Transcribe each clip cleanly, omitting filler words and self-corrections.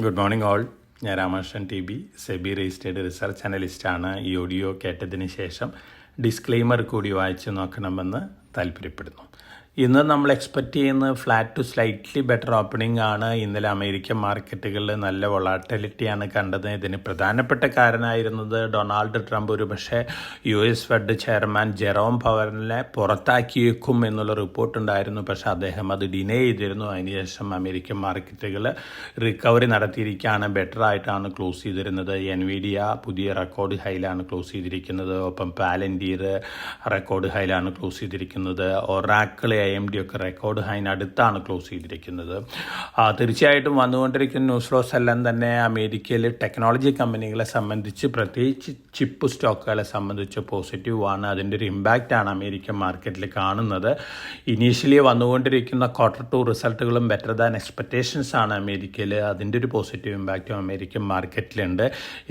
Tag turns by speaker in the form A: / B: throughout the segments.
A: Good morning all. ഞാൻ Ramakrishnan TB, SEBI registered research അനലിസ്റ്റാണ്. ഈ ഓഡിയോ കേട്ടതിന് ശേഷം ഡിസ്ക്ലെയിമർ കൂടി വായിച്ചു നോക്കണമെന്ന് താല്പര്യപ്പെടുന്നു. ഇന്ന് നമ്മൾ എക്സ്പെക്റ്റ് ചെയ്യുന്നത് flat to slightly better opening ആണ്. ഇന്നലെ അമേരിക്കൻ മാർക്കറ്റുകളിൽ നല്ല വൊളാറ്റിലിറ്റിയാണ് കണ്ടത്. ഇതിന് പ്രധാനപ്പെട്ട കാരണമായിരുന്നത് ഡൊണാൾഡ് ട്രംപ് ഒരുപക്ഷെ US ഫെഡ് ചെയർമാൻ ജെറോം പവലിനെ പുറത്താക്കിയേക്കും എന്നുള്ള റിപ്പോർട്ടുണ്ടായിരുന്നു. പക്ഷേ അദ്ദേഹം അത് ഡിനേ ചെയ്തിരുന്നു. അതിനുശേഷം അമേരിക്കൻ മാർക്കറ്റുകൾ റിക്കവറി നടത്തിയിരിക്കുകയാണ്. ബെറ്റർ ആയിട്ടാണ് ക്ലോസ് ചെയ്തിരുന്നത്. NVIDIA പുതിയ റെക്കോർഡ് ഹൈയിലാണ് ക്ലോസ് ചെയ്തിരിക്കുന്നത്. ഒപ്പം പാലൻറ്റീർ റെക്കോർഡ് ഹൈയിലാണ് ക്ലോസ് ചെയ്തിരിക്കുന്നത്. ഒറാക്കിൾ AMD ഒക്കെ റെക്കോർഡ് ഹൈന് അടുത്താണ് ക്ലോസ് ചെയ്തിരിക്കുന്നത്. തീർച്ചയായിട്ടും വന്നുകൊണ്ടിരിക്കുന്ന ന്യൂസ് ഫ്ലോസ് എല്ലാം തന്നെ അമേരിക്കയിൽ ടെക്നോളജി കമ്പനികളെ സംബന്ധിച്ച്, പ്രത്യേകിച്ച് ചിപ്പ് സ്റ്റോക്കുകളെ സംബന്ധിച്ച് പോസിറ്റീവാണ്. അതിൻ്റെ ഒരു ഇമ്പാക്റ്റാണ് അമേരിക്കൻ മാർക്കറ്റിൽ കാണുന്നത്. ഇനീഷ്യലി വന്നുകൊണ്ടിരിക്കുന്ന Q2 റിസൾട്ടുകളും ബെറ്റർ ദാൻ എക്സ്പെക്റ്റേഷൻസ് ആണ് അമേരിക്കയിൽ. അതിൻ്റെ ഒരു പോസിറ്റീവ് ഇമ്പാക്റ്റും അമേരിക്കൻ മാർക്കറ്റിലുണ്ട്.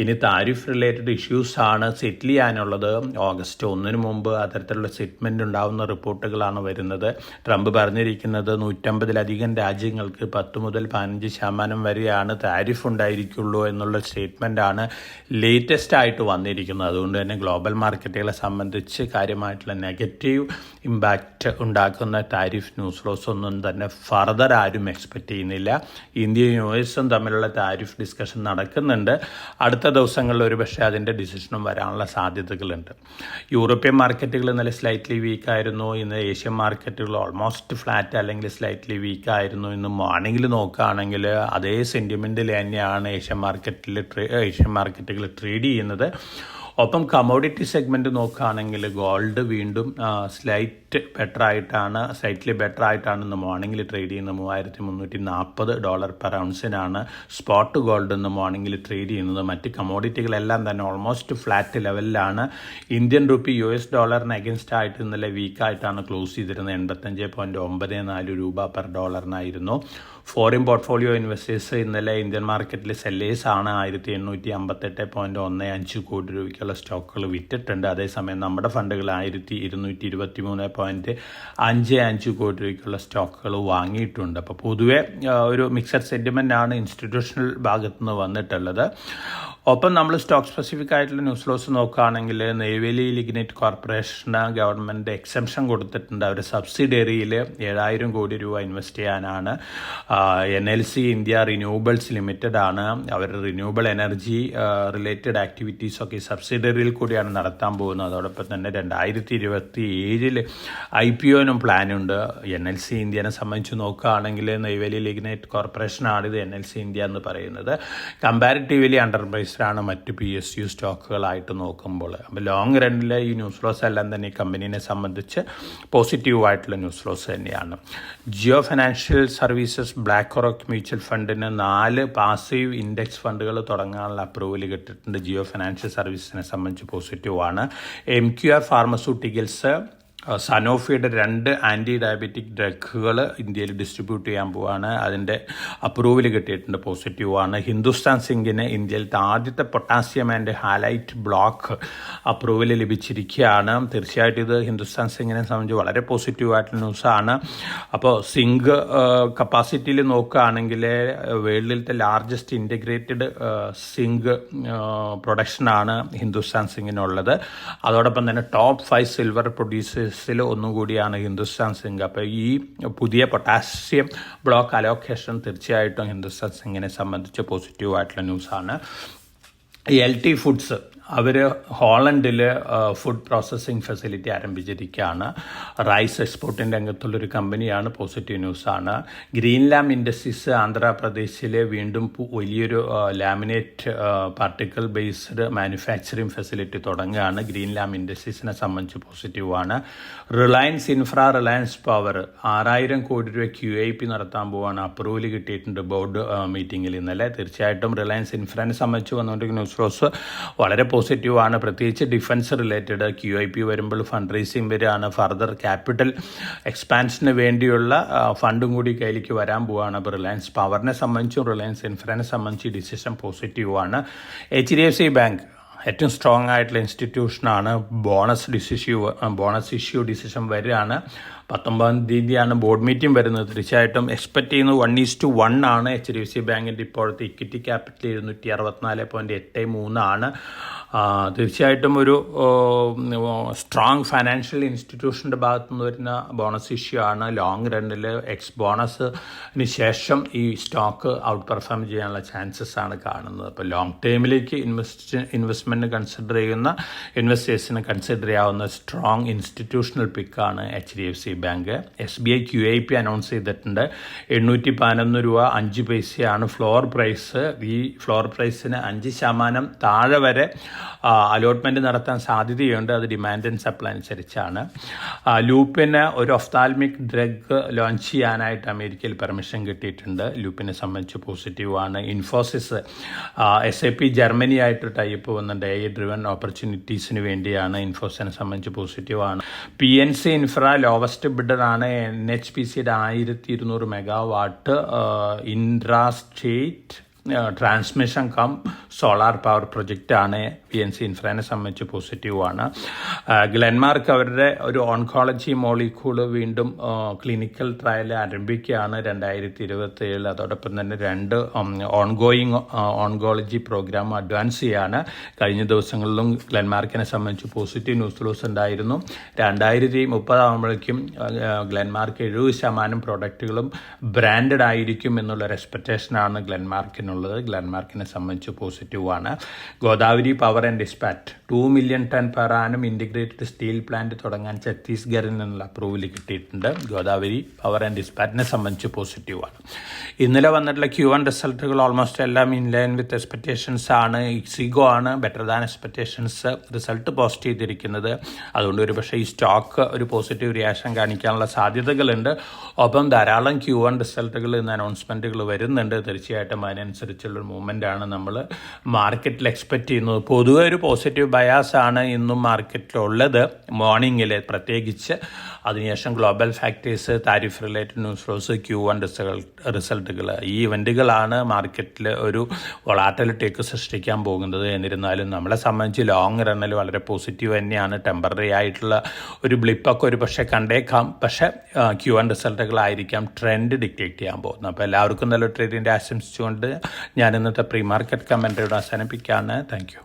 A: ഇനി താരിഫ് റിലേറ്റഡ് ഇഷ്യൂസ് ആണ് സെറ്റിൽ ചെയ്യാനുള്ളത്. ഓഗസ്റ്റ് 1 മുമ്പ് അത്തരത്തിലുള്ള സെറ്റിൽമെൻ്റ് ഉണ്ടാകുന്ന റിപ്പോർട്ടുകളാണ് വരുന്നത്. ട്രംപ് പറഞ്ഞിരിക്കുന്നത് 150-ലധികം രാജ്യങ്ങൾക്ക് 10 മുതൽ 15% വരെയാണ് താരിഫ് ഉണ്ടായിരിക്കുള്ളൂ എന്നുള്ള സ്റ്റേറ്റ്മെൻറ്റാണ് ലേറ്റസ്റ്റ് ആയിട്ട് വന്നിരിക്കുന്നത്. അതുകൊണ്ട് തന്നെ ഗ്ലോബൽ മാർക്കറ്റുകളെ സംബന്ധിച്ച് കാര്യമായിട്ടുള്ള നെഗറ്റീവ് ഇമ്പാക്റ്റ് ഉണ്ടാക്കുന്ന താരിഫ് ന്യൂസ് ഫ്ലോസ് ഒന്നും തന്നെ ഫർദർ ആരും എക്സ്പെക്റ്റ് ചെയ്യുന്നില്ല. ഇന്ത്യയും US തമ്മിലുള്ള താരിഫ് ഡിസ്കഷൻ നടക്കുന്നുണ്ട്. അടുത്ത ദിവസങ്ങളിൽ ഒരുപക്ഷെ അതിൻ്റെ ഡിസിഷനും വരാനുള്ള സാധ്യതകളുണ്ട്. യൂറോപ്യൻ മാർക്കറ്റുകൾ ഇന്നലെ സ്ലൈറ്റ്ലി വീക്കായിരുന്നു. ഇന്ന് ഏഷ്യൻ മാർക്കറ്റുകൾ ഓൾമോസ്റ്റ് ഫ്ലാറ്റ് അല്ലെങ്കിൽ സ്ലൈറ്റ്ലി വീക്കായിരുന്നു. ഇന്ന് മോർണിംഗിൽ നോക്കുകയാണെങ്കിൽ അതേ സെൻറ്റിമെൻറ്റിൽ തന്നെയാണ് ഏഷ്യൻ മാർക്കറ്റുകൾ ട്രേഡ് ചെയ്യുന്നത്. ഒപ്പം കമോഡിറ്റി സെഗ്മെൻറ്റ് നോക്കുകയാണെങ്കിൽ ഗോൾഡ് വീണ്ടും സ്ലൈറ്റ്ലി ബെറ്റർ ആയിട്ടാണ് ഇന്ന് മോർണിംഗിൽ ട്രേഡ് ചെയ്യുന്നത്. $3,340 പെർ ഔൺസിനാണ് സ്പോട്ട് ഗോൾഡ് ഇന്ന് മോർണിംഗിൽ ട്രേഡ് ചെയ്യുന്നത്. മറ്റ് കമോഡിറ്റികളെല്ലാം തന്നെ ഓൾമോസ്റ്റ് ഫ്ലാറ്റ് ലെവലിലാണ്. ഇന്ത്യൻ റുപ്പി US ഡോളറിന് അഗൻസ്റ്റ് ആയിട്ട് ഇന്നലെ വീക്കായിട്ടാണ് ക്ലോസ് ചെയ്തിരുന്നത്. 85.94 രൂപ പെർ ഡോളറിനായിരുന്നു. ഫോറിൻ പോർട്ട്ഫോളിയോ ഇൻവെസ്റ്റേഴ്സ് ഇന്നലെ ഇന്ത്യൻ മാർക്കറ്റിൽ സെല്ലേഴ്സ് ആണ്. 1888.15 കോടി രൂപയ്ക്കുള്ള സ്റ്റോക്കുകൾ വിറ്റിട്ടുണ്ട്. അതേസമയം നമ്മുടെ ഫണ്ടുകൾ 1223.55 കോടി രൂപയ്ക്കുള്ള സ്റ്റോക്കുകൾ വാങ്ങിയിട്ടുണ്ട്. അപ്പോൾ പൊതുവെ ഒരു മിക്സഡ് സെൻറ്റിമെൻ്റ് ആണ് ഇൻസ്റ്റിറ്റ്യൂഷണൽ ഭാഗത്തു നിന്ന് വന്നിട്ടുള്ളത്. ഒപ്പം നമ്മൾ സ്റ്റോക്ക് സ്പെസിഫിക് ആയിട്ടുള്ള ന്യൂസ് ഫ്ലോസ് നോക്കുകയാണെങ്കിൽ Neyveli lignite corporation government exemption കൊടുത്തിട്ടുണ്ട്. അവർ സബ്സിഡിയറിയിൽ 7,000 കോടി രൂപ ഇൻവെസ്റ്റ് ചെയ്യാനാണ്. NLC ഇന്ത്യ റിന്യൂവബിൾസ് ലിമിറ്റഡ് ആണ്. അവർ റിന്യൂവബിൾ എനർജി റിലേറ്റഡ് ആക്ടിവിറ്റീസൊക്കെ സബ്സിഡിയറിയിൽ കൂടിയാണ് നടത്താൻ പോകുന്നത്. അതോടൊപ്പം തന്നെ 2027 IPOനും പ്ലാനുണ്ട്. NLC ഇന്ത്യനെ സംബന്ധിച്ച് നോക്കുകയാണെങ്കിൽ നെയ്വേലി ലിഗ്നൈറ്റ് കോർപ്പറേഷനാണ് ഇത് NLC ഇന്ത്യ എന്ന് പറയുന്നത്. കമ്പാരിറ്റീവ്ലി അണ്ടർ പ്രൈസ്ഡാണ് മറ്റ് PSU സ്റ്റോക്കുകളായിട്ട് നോക്കുമ്പോൾ. അപ്പോൾ ലോങ് റണ്ണിൽ ഈ ന്യൂസ് ഫ്ലോസ് എല്ലാം തന്നെ ഈ കമ്പനീനെ സംബന്ധിച്ച് പോസിറ്റീവായിട്ടുള്ള ന്യൂസ് ഫ്ലോസ് തന്നെയാണ്. Jio financial services black rock mutual ഫണ്ടിന് 4 പാസീവ് ഇൻഡെക്സ് ഫണ്ടുകൾ തുടങ്ങാനുള്ള അപ്രൂവൽ കിട്ടിയിട്ടുണ്ട്. ജിയോ ഫിനാൻഷ്യൽ സർവീസിനെ സംബന്ധിച്ച് പോസിറ്റീവാണ്. MQR ഫാർമസ്യൂട്ടിക്കൽസ് സനോഫിയുടെ 2 ആൻറ്റി ഡയബറ്റിക് ഡ്രഗുകൾ ഇന്ത്യയിൽ ഡിസ്ട്രിബ്യൂട്ട് ചെയ്യാൻ പോവാണ്. അതിൻ്റെ അപ്രൂവൽ കിട്ടിയിട്ടുണ്ട്, പോസിറ്റീവാണ്. ഹിന്ദുസ്ഥാൻ സിങ്കിന് ഇന്ത്യയിലത്തെ ആദ്യത്തെ potassium and halite block approval ലഭിച്ചിരിക്കുകയാണ്. തീർച്ചയായിട്ടും ഇത് ഹിന്ദുസ്ഥാൻ സിങ്കിനെ സംബന്ധിച്ച് വളരെ പോസിറ്റീവായിട്ടുള്ള ന്യൂസാണ്. അപ്പോൾ സിങ്ക് കപ്പാസിറ്റിയിൽ നോക്കുകയാണെങ്കിൽ വേൾഡിലത്തെ ലാർജസ്റ്റ് ഇൻറ്റഗ്രേറ്റഡ് സിങ്ക് പ്രൊഡക്ഷനാണ് ഹിന്ദുസ്ഥാൻ സിങ്കിനുള്ളത്. അതോടൊപ്പം തന്നെ ടോപ്പ് 5 സിൽവർ പ്രൊഡ്യൂസേഴ്സിൽ ഒന്നും കൂടിയാണ് ഹിന്ദുസ്ഥാൻ സിങ്ക്. അപ്പോൾ ഈ പുതിയ പൊട്ടാസ്യം ബ്ലോക്ക് അലോക്കേഷൻ തീർച്ചയായിട്ടും ഹിന്ദുസ്ഥാൻ സിങ്കിനെ സംബന്ധിച്ച് പോസിറ്റീവായിട്ടുള്ള ന്യൂസാണ്. LT ഫുഡ്സ് അവർ ഹോളണ്ടിൽ ഫുഡ് പ്രോസസ്സിംഗ് ഫെസിലിറ്റി ആരംഭിച്ചിരിക്കുകയാണ്. റൈസ് എക്സ്പോർട്ടിൻ്റെ രംഗത്തുള്ളൊരു കമ്പനിയാണ്, പോസിറ്റീവ് ന്യൂസാണ്. ഗ്രീൻലാം ഇൻഡസ്ട്രീസ് ആന്ധ്രാപ്രദേശിലെ വീണ്ടും വലിയൊരു laminate particle based manufacturing facility തുടങ്ങുകയാണ്. ഗ്രീൻലാം ഇൻഡസ്ട്രീസിനെ സംബന്ധിച്ച് പോസിറ്റീവാണ്. റിലയൻസ് ഇൻഫ്ര, റിലയൻസ് പവർ 6,000 കോടി രൂപ QIP നടത്താൻ പോവാണ്. അപ്രൂവൽ കിട്ടിയിട്ടുണ്ട് ബോർഡ് മീറ്റിങ്ങിൽ ഇന്നലെ. തീർച്ചയായിട്ടും റിലയൻസ് ഇൻഫ്രനെ സംബന്ധിച്ച് വന്നുകൊണ്ടിരിക്കുന്ന ന്യൂസ് ഫ്ലോസ് വളരെ പോസിറ്റീവാണ്. പ്രത്യേകിച്ച് ഡിഫൻസ് റിലേറ്റഡ് QIP വരുമ്പോൾ ഫണ്ട് റേസിംഗ് വരികയാണ്. ഫർദർ ക്യാപിറ്റൽ എക്സ്പാൻഷന് വേണ്ടിയുള്ള ഫണ്ടും കൂടി കയ്യിലേക്ക് വരാൻ പോവുകയാണ്. അപ്പോൾ റിലയൻസ് പവറിനെ സംബന്ധിച്ചും റിലയൻസ് ഇൻഫ്രനെ സംബന്ധിച്ച് ഡിസിഷൻ പോസിറ്റീവാണ്. HDFC ബാങ്ക് ഏറ്റവും സ്ട്രോങ് ആയിട്ടുള്ള ഇൻസ്റ്റിറ്റ്യൂഷനാണ്. ബോണസ് ഇഷ്യൂ ഡിസിഷൻ വരികയാണ്. 19 ബോർഡ് മീറ്റിംഗ് വരുന്നത്. തീർച്ചയായിട്ടും എക്സ്പെക്ട് ചെയ്യുന്നത് 1:1 ആണ്. HDFC ബാങ്കിൻ്റെ ഇപ്പോഴത്തെ ഇക്വിറ്റി ക്യാപിറ്റൽ 264.83 ആണ്. തീർച്ചയായിട്ടും ഒരു സ്ട്രോങ് ഫൈനാൻഷ്യൽ ഇൻസ്റ്റിറ്റ്യൂഷൻ്റെ ഭാഗത്തു നിന്ന് വരുന്ന ബോണസ് ഇഷ്യൂ ആണ്. ലോങ് റണ്ണിൽ ബോണസിന് ശേഷം ഈ സ്റ്റോക്ക് ഔട്ട് പെർഫോം ചെയ്യാനുള്ള ചാൻസസ് ആണ് കാണുന്നത്. അപ്പോൾ ലോങ് ടേമിലേക്ക് ഇൻവെസ്റ്റ്മെൻറ്റ് കൺസിഡർ ചെയ്യുന്ന ഇൻവെസ്റ്റേഴ്സിന് കൺസിഡർ ചെയ്യാവുന്ന സ്ട്രോങ് ഇൻസ്റ്റിറ്റ്യൂഷണൽ പിക്കാണ് HDFC bank. SBI QIP announce ചെയ്തിട്ടുണ്ട്. 811 രൂപ 5 പൈസയാണ് ഫ്ലോർ പ്രൈസ്. ഈ ഫ്ലോർ പ്രൈസിന് 5% താഴെ വരെ അലോട്ട്മെൻറ്റ് നടത്താൻ സാധ്യതയുണ്ട്. അത് ഡിമാൻഡ് ആൻഡ് സപ്ലൈ അനുസരിച്ചാണ്. ലൂപ്പിന് ഒരു ഒഫ്താൽമിക് ഡ്രഗ് ലോഞ്ച് ചെയ്യാനായിട്ട് അമേരിക്കയിൽ പെർമിഷൻ കിട്ടിയിട്ടുണ്ട്. ലൂപ്പിനെ സംബന്ധിച്ച് പോസിറ്റീവാണ്. ഇൻഫോസിസ് SAP ജർമ്മനി ആയിട്ട് ടൈപ്പ് വന്നിട്ട് AI ഡ്രിവൺ ഓപ്പർച്യൂണിറ്റീസിന് വേണ്ടിയാണ്. ഇൻഫോസിനെ സംബന്ധിച്ച് പോസിറ്റീവാണ്. PNC ഇൻഫ്ര ലോവസ്റ്റ് ബിഡറാണ്. NHPCയുടെ 1200 megawatt intra state transmission cum solar power പ്രൊജക്റ്റാണ്. PNC ഇൻഫ്രനെ സംബന്ധിച്ച് പോസിറ്റീവാണ്. ഗ്ലെൻമാർക്ക് അവരുടെ ഒരു ഓൺകോളജി മോളിക്യൂള് വീണ്ടും ക്ലിനിക്കൽ ട്രയൽ ആരംഭിക്കുകയാണ് 2027. അതോടൊപ്പം തന്നെ 2 ഓൺകോളജി പ്രോഗ്രാം അഡ്വാൻസ് ചെയ്യാണ്. കഴിഞ്ഞ ദിവസങ്ങളിലും ഗ്ലെൻമാർക്കിനെ സംബന്ധിച്ച് പോസിറ്റീവ് ന്യൂസ് ഫ്ലോസ് ഉണ്ടായിരുന്നു. 2030 ആകുമ്പോഴേക്കും ഗ്ലെൻമാർക്ക് 70% പ്രോഡക്റ്റുകളും ബ്രാൻഡഡ് ആയിരിക്കും എന്നുള്ളൊരു എക്സ്പെക്റ്റേഷനാണ് ഗ്ലെൻമാർക്കിനുള്ളത്. ഗ്ലെൻമാർക്കിനെ സംബന്ധിച്ച് പോസിറ്റീവാണ്. Godavari power and dispatch 2 million ton per annum integrated steel plant തുടങ്ങാൻ ഛത്തീസ്ഗഡിൽ നിന്നുള്ള അപ്രൂവൽ കിട്ടിയിട്ടുണ്ട്. ഗോദാവരി പവർ ആൻഡ് ഡിസ്പാച്ചിനെ സംബന്ധിച്ച് പോസിറ്റീവാണ്. ഇന്നലെ വന്നിട്ടുള്ള Q1 റിസൾട്ടുകൾ ഓൾമോസ്റ്റ് എല്ലാം ഇൻ ലൈൻ വിത്ത് എക്സ്പെക്റ്റേഷൻസ് ആണ്. ഇക്സിഗോ ആണ് better than expectations result post ചെയ്തിരിക്കുന്നത്. അതുകൊണ്ട് ഒരു പക്ഷേ ഈ സ്റ്റോക്ക് ഒരു പോസിറ്റീവ് റിയാക്ഷൻ കാണിക്കാനുള്ള സാധ്യതകളുണ്ട്. ഒപ്പം ധാരാളം Q1 റിസൾട്ടുകൾ ഇന്ന് അനൗൺസ്മെൻറ്റുകൾ വരുന്നുണ്ട്. തീർച്ചയായിട്ടും അതിനനുസരിച്ചുള്ളൊരു മൂവ്മെൻറ്റാണ് നമ്മൾ മാർക്കറ്റിൽ എക്സ്പെക്റ്റ് ചെയ്യുന്നത്. പൊതുവെ ഒരു പോസിറ്റീവ് ബയാസ് ആണ് ഇന്നും മാർക്കറ്റിലുള്ളത്. മോർണിംഗിൽ പ്രത്യേകിച്ച് അതിനുശേഷം global factors, tariff related news flows, Q1 റിസൾട്ടുകൾ, ഈ ഇവൻറ്റുകളാണ് മാർക്കറ്റിൽ ഒരു വൊളാറ്റിലിറ്റിയൊക്കെ സൃഷ്ടിക്കാൻ പോകുന്നത്. എന്നിരുന്നാലും നമ്മളെ സംബന്ധിച്ച് ലോങ് റണ്ണിൽ വളരെ പോസിറ്റീവ് തന്നെയാണ്. ടെമ്പററി ആയിട്ടുള്ള ഒരു ബ്ലിപ്പൊക്കെ ഒരു പക്ഷേ കണ്ടേക്കാം. പക്ഷേ Q1 റിസൾട്ടുകളായിരിക്കാം ട്രെൻഡ് ഡിക്റ്റേറ്റ് ചെയ്യാൻ പോകുന്നത്. അപ്പോൾ എല്ലാവർക്കും നല്ല ട്രേഡിൻ്റെ ആശംസിച്ചുകൊണ്ട് ഞാൻ ഇന്നത്തെ പ്രീ മാർക്കറ്റ് കമൻറ്ററിയുടെ അവസാനിപ്പിക്കുകയാണ്. Thank you.